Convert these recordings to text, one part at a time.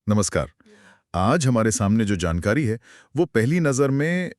नमस्कार। आज हमारे सामने जो जानकारी है वो पहली नज़र में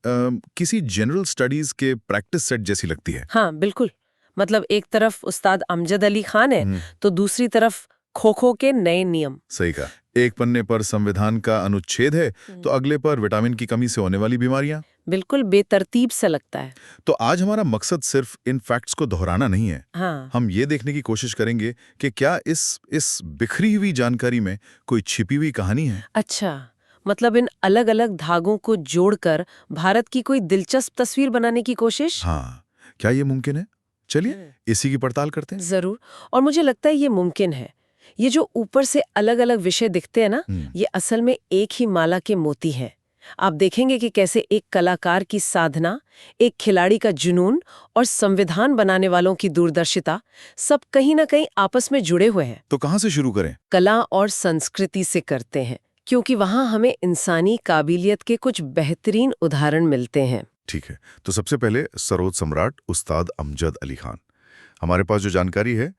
किसी जनरल स्टडीज के प्रैक्टिस सेट जैसी लगती है। हाँ बिल्कुल। मतलब एक तरफ उस्ताद अमजद अली खान है तो दूसरी तरफ खो खो के नए नियम। सही कहा। एक पन्ने पर संविधान का अनुच्छेद है तो अगले पर विटामिन की कमी से होने वाली बीमारियां। बिल्कुल बेतरतीब सा लगता है। तो आज हमारा मकसद सिर्फ इन फैक्ट्स को दोहराना नहीं है। हाँ। हम ये देखने की कोशिश करेंगे कि क्या इस बिखरी हुई जानकारी में कोई छिपी हुई कहानी है। अच्छा, मतलब इन अलग अलग धागों को जोड़कर भारत की कोई दिलचस्प तस्वीर बनाने की कोशिश। हाँ, क्या ये मुमकिन है? चलिए इसी की पड़ताल करते हैं। जरूर। और मुझे लगता है ये मुमकिन है। ये जो ऊपर से अलग अलग विषय दिखते हैं ना, ये असल में एक ही माला के मोती हैं। आप देखेंगे कि कैसे एक कलाकार की साधना, एक खिलाड़ी का जुनून और संविधान बनाने वालों की दूरदर्शिता सब कहीं ना कहीं आपस में जुड़े हुए हैं। तो कहाँ से शुरू करें? कला और संस्कृति से करते हैं, क्योंकि वहां हमें इंसानी काबिलियत के कुछ बेहतरीन उदाहरण मिलते हैं। ठीक है, तो सबसे पहले सरोद सम्राट उस्ताद अमजद अली खान। हमारे पास जो जानकारी है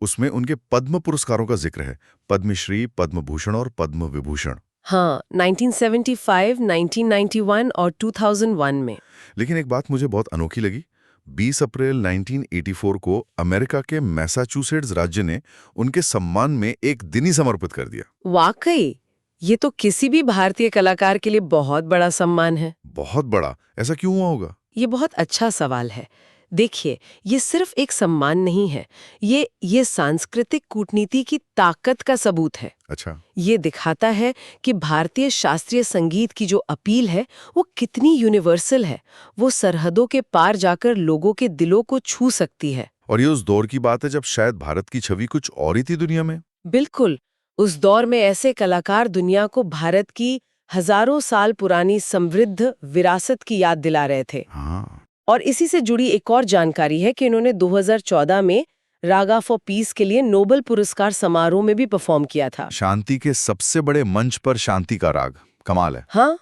उसमें उनके पद्म पुरस्कारों का जिक्र है। पद्मश्री, पद्म भूषण और पद्म विभूषण। हाँ, 1975, 1991 और 2001 में। लेकिन एक बात मुझे बहुत अनोखी लगी। 20 अप्रैल 1984 को अमेरिका के मैसाचुसेट्स राज्य ने उनके सम्मान में एक दिन ही समर्पित कर दिया। वाकई, ये तो किसी भी भारतीय कलाकार के लिए बहुत बड़ा सम्मान है। बहुत बड़ा। ऐसा क्यों हुआ होगा? ये बहुत अच्छा सवाल है। देखिए, ये सिर्फ एक सम्मान नहीं है, ये सांस्कृतिक कूटनीति की ताकत का सबूत है। अच्छा। ये दिखाता है कि भारतीय शास्त्रीय संगीत की जो अपील है वो कितनी यूनिवर्सल है। वो सरहदों के पार जाकर लोगों के दिलों को छू सकती है। और ये उस दौर की बात है जब शायद भारत की छवि कुछ और ही थी दुनिया में। बिल्कुल। उस दौर में ऐसे कलाकार दुनिया को भारत की हजारों साल पुरानी समृद्ध विरासत की याद दिला रहे थे। हाँ। और इसी से जुड़ी एक और जानकारी है कि इन्होंने 2014 में रागा फॉर पीस के लिए नोबेल पुरस्कार समारोह में भी परफॉर्म किया था। शांति के सबसे बड़े मंच पर शांति का राग। कमाल है। हाँ।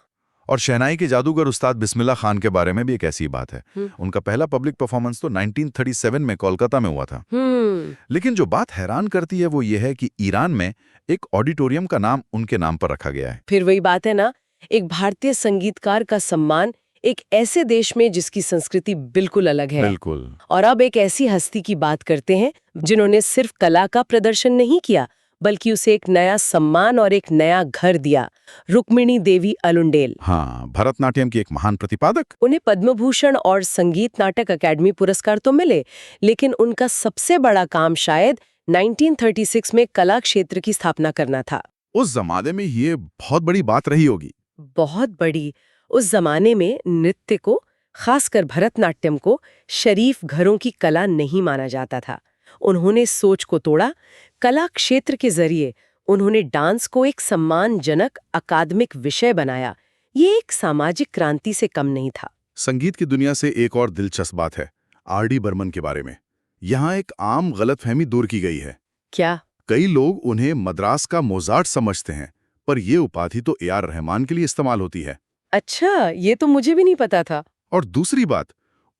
और शहनाई के जादूगर उस्ताद बिस्मिल्लाह खान के बारे में भी एक ऐसी बात है। उनका पहला पब्लिक परफॉर्मेंस तो 1937 में कोलकाता में हुआ था। लेकिन जो बात हैरान करती है वो ये है कि ईरान में एक ऑडिटोरियम का नाम उनके नाम पर रखा गया है। फिर वही बात है ना, एक भारतीय संगीतकार का सम्मान एक ऐसे देश में जिसकी संस्कृति बिल्कुल अलग है। बिल्कुल। और अब एक ऐसी हस्ती की बात करते हैं जिन्होंने सिर्फ कला का प्रदर्शन नहीं किया, बल्कि उसे एक नया सम्मान और एक नया घर दिया। रुक्मिणी देवी अलुंडेल। हाँ, भरतनाट्यम की एक महान प्रतिपादक। उन्हें पद्म भूषण और संगीत नाटक अकादमी पुरस्कार तो मिले, लेकिन उनका सबसे बड़ा काम शायद 1936 में कला क्षेत्र की स्थापना करना था। उस जमाने में ये बहुत बड़ी बात रही होगी। बहुत बड़ी। उस जमाने में नृत्य को, खासकर भरतनाट्यम को, शरीफ घरों की कला नहीं माना जाता था। उन्होंने सोच को तोड़ा। कला क्षेत्र के जरिए उन्होंने डांस को एक सम्मानजनक अकादमिक विषय बनाया। ये एक सामाजिक क्रांति से कम नहीं था। संगीत की दुनिया से एक और दिलचस्प बात है आर.डी. बर्मन के बारे में। यहाँ एक आम गलतफहमी दूर की गई है। क्या? कई लोग उन्हें मद्रास का मोजार्ट समझते हैं, पर यह उपाधि तो ए.आर. रहमान के लिए इस्तेमाल होती है। अच्छा, ये तो मुझे भी नहीं पता था। और दूसरी बात,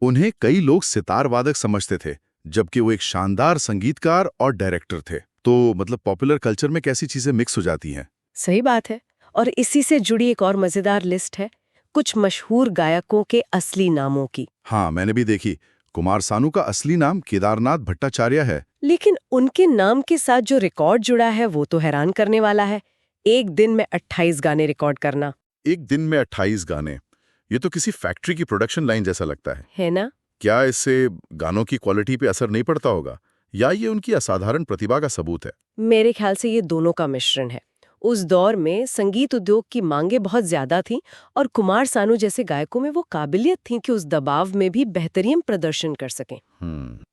उन्हें कई लोग सितार वादक समझते थे, जबकि वो एक शानदार संगीतकार और डायरेक्टर थे। तो मतलब पॉपुलर कल्चर में कैसी चीजें मिक्स हो जाती हैं। सही बात है। और इसी से जुड़ी एक और मजेदार लिस्ट है, कुछ मशहूर गायकों के असली नामों की। हाँ, मैंने भी देखी। कुमार सानू का असली नाम केदारनाथ भट्टाचार्य है। लेकिन उनके नाम के साथ जो रिकॉर्ड जुड़ा है वो तो हैरान करने वाला है। एक दिन में 28 गाने रिकॉर्ड करना। एक दिन में 28 गाने। ये तो किसी फैक्ट्री की प्रोडक्शन लाइन जैसा लगता है ना? क्या इससे गानों की क्वालिटी पे असर नहीं पड़ता होगा, या ये उनकी असाधारण प्रतिभा का सबूत है? मेरे ख्याल से ये दोनों का मिश्रण है। उस दौर में संगीत उद्योग की मांगे बहुत ज्यादा थीं और कुमार सानू जैसे गायकों में वो काबिलियत थी कि उस दबाव में भी बेहतरीन प्रदर्शन कर सकें।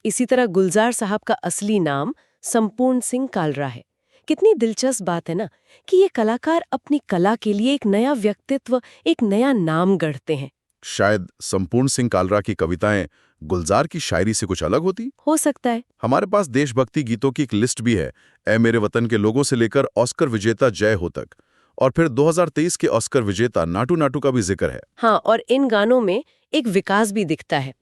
इसी तरह गुलजार साहब का असली नाम संपूर्ण सिंह कालरा है। कितनी दिलचस्प बात है ना कि ये कलाकार अपनी कला के लिए एक नया व्यक्तित्व, एक नया नाम गढ़ते हैं। शायद संपूर्ण सिंह कालरा की कविताएं गुलजार की शायरी से कुछ अलग होती हो सकता है। हमारे पास देशभक्ति गीतों की एक लिस्ट भी है, ए मेरे वतन के लोगों से लेकर ऑस्कर विजेता जय हो तक। और फिर 2023 के ऑस्कर विजेता नाटू नाटू का भी जिक्र है। हाँ, और इन गानों में एक विकास भी दिखता है।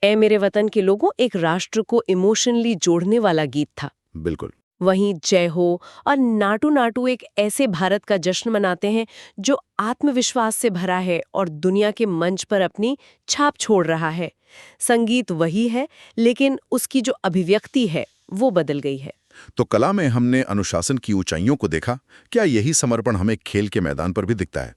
ए मेरे वतन के लोगों एक राष्ट्र को इमोशनली जोड़ने वाला गीत था। बिल्कुल। वहीं जय हो और नाटू नाटू एक ऐसे भारत का जश्न मनाते हैं जो आत्मविश्वास से भरा है और दुनिया के मंच पर अपनी छाप छोड़ रहा है। संगीत वही है, लेकिन उसकी जो अभिव्यक्ति है वो बदल गई है। तो कला में हमने अनुशासन की ऊंचाइयों को देखा, क्या यही समर्पण हमें खेल के मैदान पर भी दिखता है?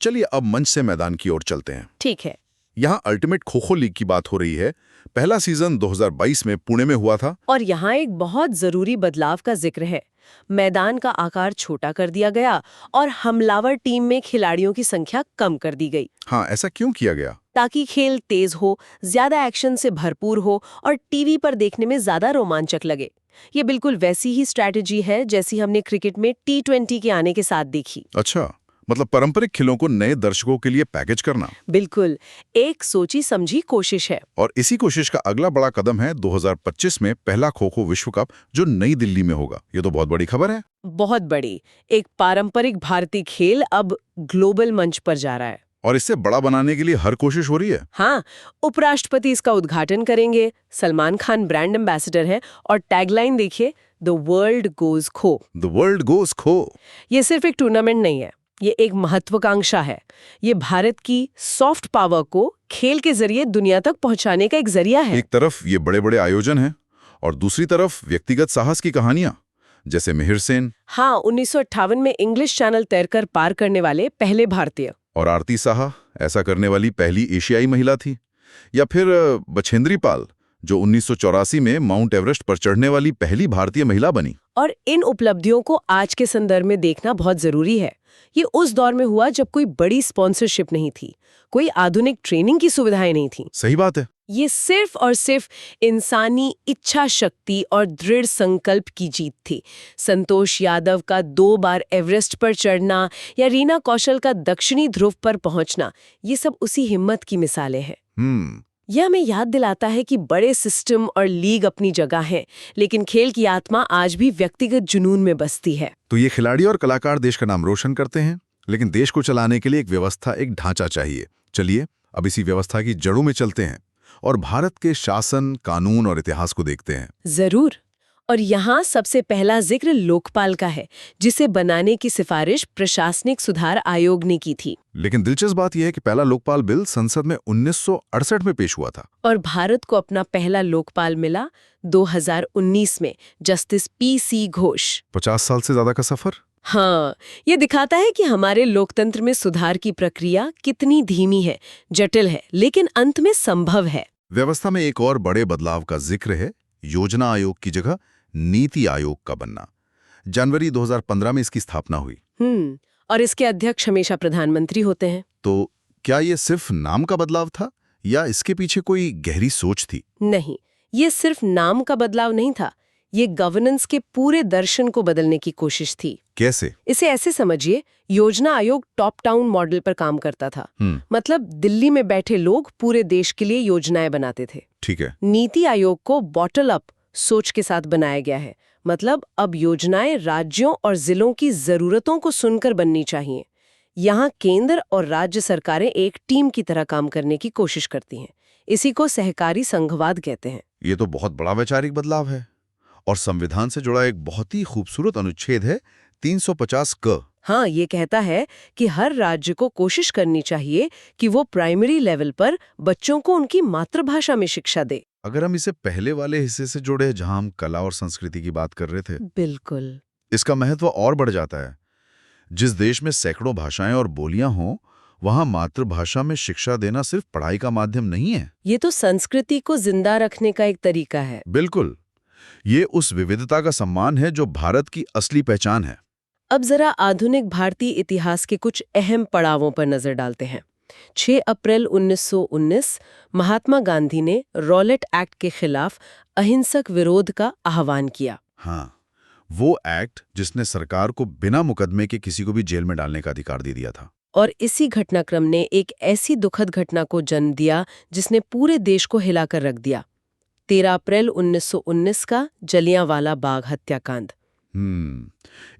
चलिए अब मंच से मैदान की ओर चलते हैं। ठीक है। यहाँ अल्टीमेट खो-खो लीग की बात हो रही है। पहला सीजन 2022 में पुणे में हुआ था। और यहाँ एक बहुत जरूरी बदलाव का जिक्र है। मैदान का आकार छोटा कर दिया गया और हमलावर टीम में खिलाड़ियों की संख्या कम कर दी गई। हाँ, ऐसा क्यों किया गया? ताकि खेल तेज हो, ज्यादा एक्शन से भरपूर हो और टीवी पर देखने में ज्यादा रोमांचक लगे। ये बिल्कुल वैसी ही स्ट्रैटेजी है जैसी हमने क्रिकेट में T20 के आने के साथ देखी। अच्छा, मतलब पारंपरिक खेलों को नए दर्शकों के लिए पैकेज करना। बिल्कुल, एक सोची समझी कोशिश है। और इसी कोशिश का अगला बड़ा कदम है 2025 में पहला खो-खो विश्व कप, जो नई दिल्ली में होगा। ये तो बहुत बड़ी खबर है। बहुत बड़ी। एक पारंपरिक भारतीय खेल अब ग्लोबल मंच पर जा रहा है। और इससे बड़ा बनाने के लिए हर कोशिश हो रही है। हाँ, उपराष्ट्रपति इसका उद्घाटन करेंगे, सलमान खान ब्रांड एम्बेसडर है और टैगलाइन देखिए, द वर्ल्ड गोज खो। द वर्ल्ड गोज खो। ये सिर्फ एक टूर्नामेंट नहीं है, ये एक महत्वाकांक्षा है। ये भारत की सॉफ्ट पावर को खेल के जरिए दुनिया तक पहुंचाने का एक जरिया है। एक तरफ ये बड़े-बड़े आयोजन हैं और दूसरी तरफ व्यक्तिगत साहस की कहानियां, जैसे मिहिर सेन। हाँ, 1958 में इंग्लिश चैनल तैरकर पार करने वाले पहले भारतीय। और आरती साहा ऐसा करने वाली पहली एशियाई महिला थी। या फिर बछेंद्री पाल, जो 1984 में माउंट एवरेस्ट पर चढ़ने वाली पहली भारतीय महिला बनी। और इन उपलब्धियों को आज के संदर्भ में देखना बहुत जरूरी है। ये उस दौर में हुआ जब कोई बड़ी स्पॉन्सरशिप नहीं थी, कोई आधुनिक ट्रेनिंग की सुविधाएं नहीं थी। सही बात है। ये सिर्फ और सिर्फ इंसानी इच्छा शक्ति और दृढ़ संकल्प की जीत थी। संतोष यादव का 2 बार एवरेस्ट पर चढ़ना या रीना कौशल का दक्षिणी ध्रुव पर पहुंचना, ये सब उसी हिम्मत की मिसालें हैं। यह हमें याद दिलाता है कि बड़े सिस्टम और लीग अपनी जगह हैं, लेकिन खेल की आत्मा आज भी व्यक्तिगत जुनून में बसती है। तो ये खिलाड़ी और कलाकार देश का नाम रोशन करते हैं, लेकिन देश को चलाने के लिए एक व्यवस्था, एक ढांचा चाहिए। चलिए अब इसी व्यवस्था की जड़ों में चलते हैं और भारत के शासन, कानून और इतिहास को देखते हैं। जरूर। और यहाँ सबसे पहला जिक्र लोकपाल का है, जिसे बनाने की सिफारिश प्रशासनिक सुधार आयोग ने की थी। लेकिन दिलचस्प बात यह है कि पहला लोकपाल बिल संसद में 1968 में पेश हुआ था। और भारत को अपना पहला लोकपाल मिला 2019 में, जस्टिस PC घोष। 50 साल से ज्यादा का सफर। हाँ, ये दिखाता है कि हमारे लोकतंत्र में सुधार की प्रक्रिया कितनी धीमी है, जटिल है, लेकिन अंत में संभव है। व्यवस्था में एक और बड़े बदलाव का जिक्र है, योजना आयोग की जगह नीति आयोग का बनना। जनवरी 2015 में इसकी स्थापना हुई। और इसके अध्यक्ष हमेशा प्रधानमंत्री होते हैं। तो क्या ये सिर्फ नाम का बदलाव था या इसके पीछे कोई गहरी सोच थी? नहीं, ये सिर्फ नाम का बदलाव नहीं था। ये गवर्नेंस के पूरे दर्शन को बदलने की कोशिश थी। कैसे? इसे ऐसे समझिए, योजना आयोग टॉप डाउन मॉडल पर काम करता था। मतलब दिल्ली में बैठे लोग पूरे देश के लिए योजनाएं बनाते थे। ठीक है। नीति आयोग को बॉटल अप सोच के साथ बनाया गया है। मतलब अब योजनाएं राज्यों और जिलों की जरूरतों को सुनकर बननी चाहिए। यहाँ केंद्र और राज्य सरकारें एक टीम की तरह काम करने की कोशिश करती हैं। इसी को सहकारी संघवाद कहते हैं। ये तो बहुत बड़ा वैचारिक बदलाव है और संविधान से जुड़ा एक बहुत ही खूबसूरत अनुच्छेद है 350 क। हाँ, ये कहता है कि हर राज्य को कोशिश करनी चाहिए कि वो प्राइमरी लेवल पर बच्चों को उनकी मातृभाषा में शिक्षा दे। अगर हम इसे पहले वाले हिस्से से जोड़े जहां हम कला और संस्कृति की बात कर रहे थे, बिल्कुल, इसका महत्व और बढ़ जाता है। जिस देश में सैकड़ों भाषाएं और बोलियां हों, वहां मातृभाषा में शिक्षा देना सिर्फ पढ़ाई का माध्यम नहीं है। ये तो संस्कृति को जिंदा रखने का एक तरीका है। बिल्कुल, ये उस विविधता का सम्मान है जो भारत की असली पहचान है। अब जरा आधुनिक भारतीय इतिहास के कुछ अहम पड़ावों पर नजर डालते हैं। 6 अप्रैल 1919 महात्मा गांधी ने रॉलेट एक्ट के खिलाफ अहिंसक विरोध का आह्वान किया। हाँ, वो एक्ट जिसने सरकार को बिना मुकदमे के किसी को भी जेल में डालने का अधिकार दे दिया था। और इसी घटनाक्रम ने एक ऐसी दुखद घटना को जन्म दिया जिसने पूरे देश को हिलाकर रख दिया। 13 अप्रैल 1919 का जलियांवाला बाग हत्याकांड।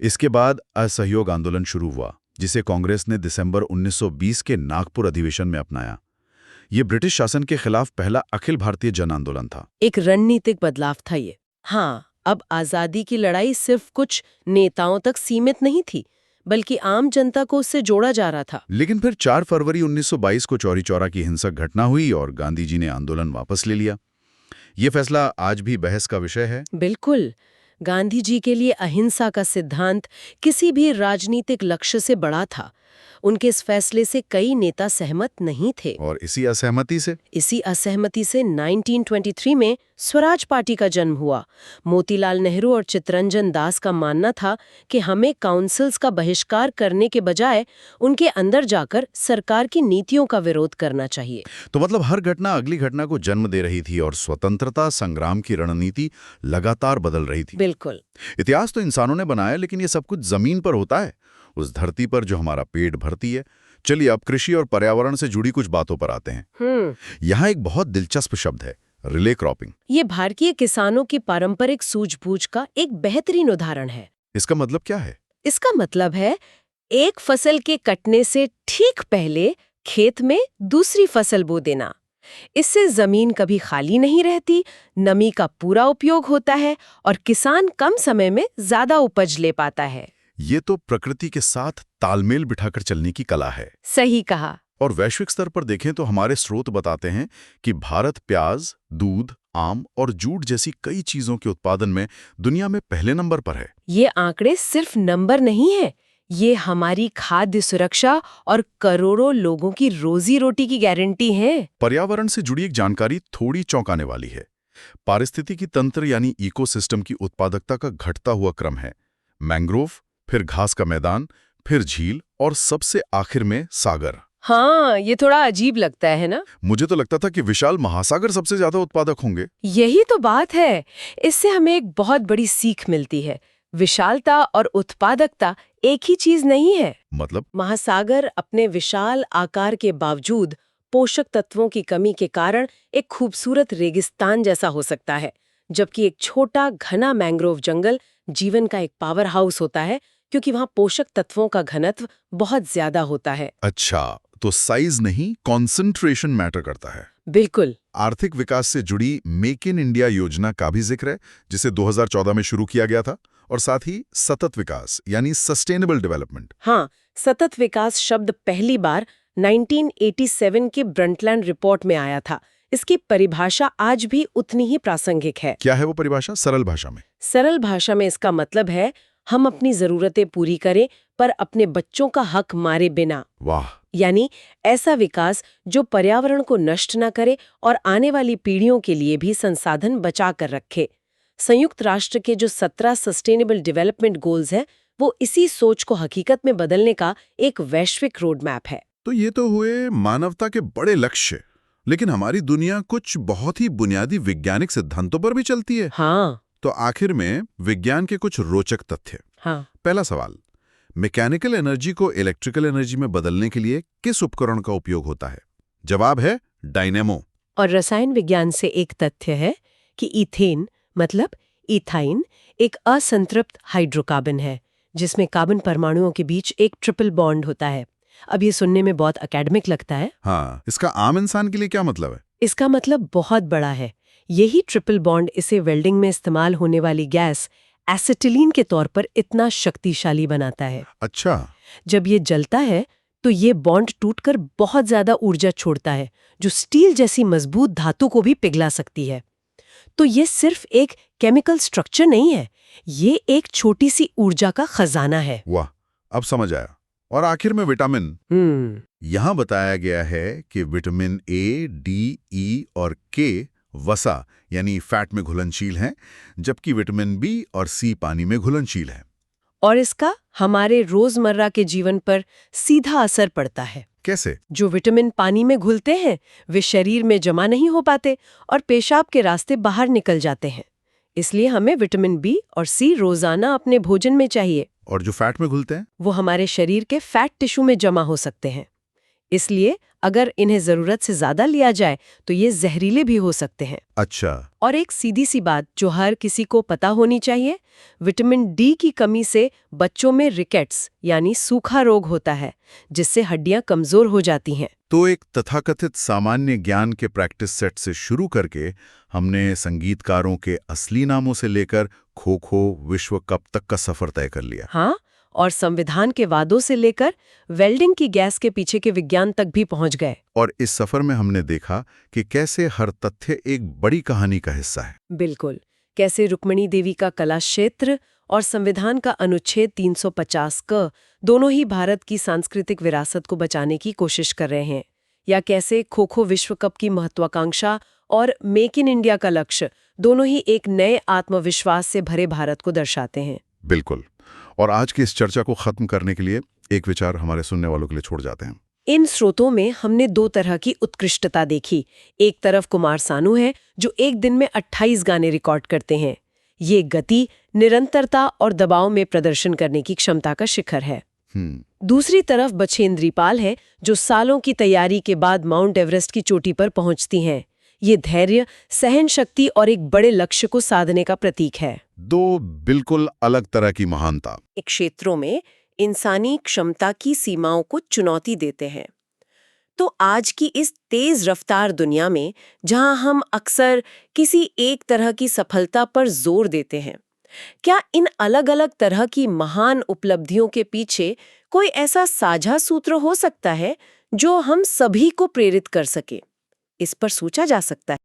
इसके बाद असहयोग आंदोलन शुरू हुआ, जिसे कांग्रेस ने दिसंबर 1920 के नागपुर अधिवेशन में अपनाया। ये ब्रिटिश शासन के खिलाफ पहला अखिल भारतीय जन आंदोलन था। एक रणनीतिक बदलाव था ये। हाँ, अब आजादी की लड़ाई सिर्फ कुछ नेताओं तक सीमित नहीं थी, बल्कि आम जनता को उससे जोड़ा जा रहा था। लेकिन फिर 4 फरवरी 1922 को चौरी चौरा की हिंसक घटना हुई और गांधी जी ने आंदोलन वापस ले लिया। ये फैसला आज भी बहस का विषय है। बिल्कुल। गांधी जी के लिए अहिंसा का सिद्धांत किसी भी राजनीतिक लक्ष्य से बड़ा था। उनके इस फैसले से कई नेता सहमत नहीं थे। और इसी असहमति से 1923 में स्वराज पार्टी का जन्म हुआ। मोतीलाल नेहरू और चित्तरंजन दास का मानना था कि हमें काउंसिल्स का बहिष्कार करने के बजाय उनके अंदर जाकर सरकार की नीतियों का विरोध करना चाहिए। तो मतलब हर घटना अगली घटना को जन्म दे रही थी और स्वतंत्रता संग्राम की रणनीति लगातार बदल रही थी। बिल्कुल। इतिहास तो इंसानों ने बनाया, लेकिन ये सब कुछ जमीन पर होता है, उस धरती पर जो हमारा पेट भरती है। चलिए अब कृषि और पर्यावरण से जुड़ी कुछ बातों पर आते हैं। यहाँ एक बहुत दिलचस्प शब्द है, रिले क्रॉपिंग। ये भारतीय किसानों की पारंपरिक सूझबूझ का एक बेहतरीन उदाहरण है। इसका मतलब क्या है? इसका मतलब है एक फसल के कटने से ठीक पहले खेत में दूसरी फसल बो देना। इससे जमीन कभी खाली नहीं रहती, नमी का पूरा उपयोग होता है और किसान कम समय में ज्यादा उपज ले पाता है। ये तो प्रकृति के साथ तालमेल बिठाकर चलने की कला है। सही कहा। और वैश्विक स्तर पर देखें तो हमारे स्रोत बताते हैं कि भारत प्याज, दूध, आम और जूट जैसी कई चीजों के उत्पादन में दुनिया में पहले नंबर पर है। ये आंकड़े सिर्फ नंबर नहीं है, ये हमारी खाद्य सुरक्षा और करोड़ों लोगों की रोजी रोटी की गारंटी है। पर्यावरण से जुड़ी एक जानकारी थोड़ी चौंकाने वाली है। पारिस्थितिकी तंत्र यानी इकोसिस्टम की उत्पादकता का घटता हुआ क्रम है। मैंग्रोव, फिर घास का मैदान, फिर झील और सबसे आखिर में सागर। हाँ, ये थोड़ा अजीब लगता है ना? मुझे तो लगता था कि विशाल महासागर सबसे ज्यादा उत्पादक होंगे। यही तो बात है। इससे हमें एक बहुत बड़ी सीख मिलती है। विशालता और उत्पादकता एक ही चीज नहीं है। मतलब? महासागर अपने विशाल आकार के बावजूद पोषक तत्वों की कमी के कारण एक खूबसूरत रेगिस्तान जैसा हो सकता है, जबकि एक छोटा घना मैंग्रोव जंगल जीवन का एक पावर हाउस होता है, क्योंकि वहाँ पोषक तत्वों का घनत्व बहुत ज्यादा होता है। अच्छा, तो साइज नहीं, कॉन्सेंट्रेशन मैटर करता है। बिल्कुल। आर्थिक विकास से जुड़ी मेक इन इंडिया योजना का भी जिक्र है, जिसे 2014 में शुरू किया गया था, और साथ ही सतत विकास यानी सस्टेनेबल डेवलपमेंट। हाँ, सतत विकास शब्द पहली बार 1987 के ब्रंटलैंड रिपोर्ट में आया था। इसकी परिभाषा आज भी उतनी ही प्रासंगिक है। क्या है वो परिभाषा, सरल भाषा में? सरल भाषा में इसका मतलब है हम अपनी जरूरतें पूरी करें पर अपने बच्चों का हक मारे बिना। वाह। यानी ऐसा विकास जो पर्यावरण को नष्ट न करे और आने वाली पीढ़ियों के लिए भी संसाधन बचा कर रखे। संयुक्त राष्ट्र के जो 17 सस्टेनेबल डेवलपमेंट गोल्स हैं, वो इसी सोच को हकीकत में बदलने का एक वैश्विक रोड मैप है। तो ये तो हुए मानवता के बड़े लक्ष्य, लेकिन हमारी दुनिया कुछ बहुत ही बुनियादी वैज्ञानिक सिद्धांतों पर भी चलती है। हाँ। तो आखिर में विज्ञान के कुछ रोचक तथ्य। हाँ। पहला सवाल, मैकेनिकल एनर्जी को इलेक्ट्रिकल एनर्जी में बदलने के लिए किस उपकरण का उपयोग होता है? जवाब है डायनेमो। और रसायन विज्ञान से एक तथ्य है कि इथेन मतलब इथाइन एक असंतृप्त हाइड्रोकार्बन है, जिसमें कार्बन परमाणुओं के बीच एक ट्रिपल बॉन्ड होता है। अब ये सुनने में बहुत एकेडमिक लगता है। हाँ, इसका आम इंसान के लिए क्या मतलब है? इसका मतलब बहुत बड़ा है। यही ट्रिपल बॉन्ड इसे वेल्डिंग में इस्तेमाल होने वाली गैस एसिटिलीन के तौर पर इतना शक्तिशाली बनाता है। अच्छा। जब ये जलता है तो ये बॉन्ड टूटकर बहुत ज्यादा ऊर्जा छोड़ता है, जो स्टील जैसी मजबूत धातु को भी पिघला सकती है। तो ये सिर्फ एक केमिकल स्ट्रक्चर नहीं है, ये एक छोटी सी ऊर्जा का खजाना है। वाह, अब समझ आया। और आखिर में विटामिन। यहाँ बताया गया है कि विटामिन ए, डी, ई और के वसा यानी फैट में घुलनशील हैं, जबकि विटामिन बी और सी पानी में घुलनशील है। और इसका हमारे रोजमर्रा के जीवन पर सीधा असर पड़ता है। कैसे? जो विटामिन पानी में घुलते हैं वे शरीर में जमा नहीं हो पाते और पेशाब के रास्ते बाहर निकल जाते हैं। इसलिए हमें विटामिन बी और सी रोजाना अपने भोजन में चाहिए। और जो फैट में घुलते हैं? वो हमारे शरीर के फैट टिश्यू में जमा हो सकते हैं। इसलिए अगर इन्हें जरूरत से ज्यादा लिया जाए तो ये जहरीले भी हो सकते हैं। अच्छा। और एक सीधी सी बात जो हर किसी को पता होनी चाहिए, विटामिन डी की कमी से बच्चों में रिकेट्स यानी सूखा रोग होता है, जिससे हड्डियां कमजोर हो जाती हैं। तो एक तथाकथित सामान्य ज्ञान के प्रैक्टिस सेट से शुरू करके हमने संगीतकारों के असली नामों से लेकर खो-खो विश्व कप तक का सफर तय कर लिया। हाँ, और संविधान के वादों से लेकर वेल्डिंग की गैस के पीछे के विज्ञान तक भी पहुंच गए। और इस सफर में हमने देखा कि कैसे हर तथ्य एक बड़ी कहानी का हिस्सा है। बिल्कुल, कैसे रुक्मिणी देवी का कला क्षेत्र और संविधान का अनुच्छेद 350 क दोनों ही भारत की सांस्कृतिक विरासत को बचाने की कोशिश कर रहे हैं, या कैसे खो-खो विश्व कप की महत्वाकांक्षा और मेक इन इंडिया का लक्ष्य दोनों ही एक नए आत्मविश्वास से भरे भारत को दर्शाते हैं। बिल्कुल। और आज की इस चर्चा को खत्म करने के लिए एक विचार हमारे सुनने वालों के लिए छोड़ जाते हैं। इन स्रोतों में हमने दो तरह की उत्कृष्टता देखी। एक तरफ कुमार सानू है जो एक दिन में 28 गाने रिकॉर्ड करते हैं। ये गति, निरंतरता और दबाव में प्रदर्शन करने की क्षमता का शिखर है। दूसरी तरफ बछेंद्री पाल है जो सालों की तैयारी के बाद माउंट एवरेस्ट की चोटी पर पहुंचती हैं। ये धैर्य, सहन शक्ति और एक बड़े लक्ष्य को साधने का प्रतीक है। दो बिल्कुल अलग तरह की महानता एक क्षेत्रों में इंसानी क्षमता की सीमाओं को चुनौती देते हैं। तो आज की इस तेज रफ्तार दुनिया में जहां हम अक्सर किसी एक तरह की सफलता पर जोर देते हैं, क्या इन अलग-अलग तरह की महान उपलब्धियों के पीछे कोई ऐसा साझा सूत्र हो सकता है जो हम सभी को प्रेरित कर सके? इस पर सोचा जा सकता है।